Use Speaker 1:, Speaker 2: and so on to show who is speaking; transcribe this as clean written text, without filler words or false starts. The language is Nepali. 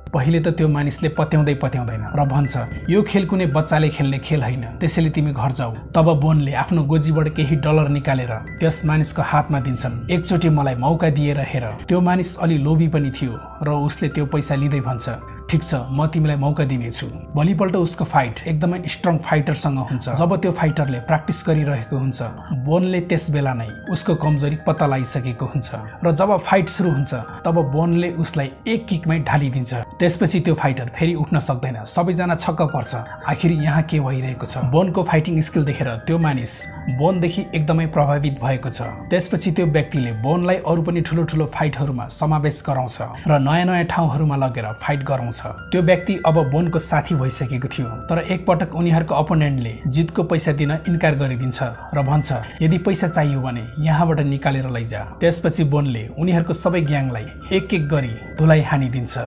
Speaker 1: पहिले त त्यो मानिसले पत्याउँदैन र भन्छ यो खेल कुनै बच्चाले खेल्ने खेल होइन, त्यसैले तिमी घर जाऊ। तब बोनले आफ्नो गोजीबाट केही डलर निकालेर त्यस मानिसको हातमा दिन्छन्। एकचोटि मलाई मौका दिएर हेर। त्यो मानिस अलि लोभी पनि थियो र उसले त्यो पैसा लिँदै भन्छ ठीक छ, म तिमीलाई मौका दिनेछु। भोलिपल्ट उसको फाइट एकदमै स्ट्रङ फाइटरसँग हुन्छ। जब त्यो फाइटरले प्र्याक्टिस गरिरहेको हुन्छ, बोनले त्यस बेला नै उसको कमजोरी पत्ता लगाइसकेको हुन्छ र जब फाइट सुरु हुन्छ तब बोनले उसलाई एक किकमै ढालिदिन्छ। त्यसपछि त्यो फाइटर फेरि उठ्न सक्दैन। सबैजना छक्क पर्छ, आखिर यहाँ के भइरहेको छ। बोनको फाइटिङ स्किल देखेर त्यो मानिस बोनदेखि एकदमै प्रभावित भएको छ। त्यसपछि त्यो व्यक्तिले बोनलाई अरू पनि ठुलो फाइटहरूमा समावेश गराउँछ र नयाँ ठाउँहरूमा लगेर फाइट गराउँछ। त्यो व्यक्ति अब बोनको साथी भइसकेको थियो, तर एकपटक उनीहरूको अपोनेन्टले जितको पैसा दिन इन्कार गरिदिन्छ र भन्छ यदि पैसा चाहियो भने यहाँबाट निकालेर लैजा। त्यसपछि बोनले उनीहरूको सबै ग्याङलाई एक एक गरी धुलाई हानिदिन्छ।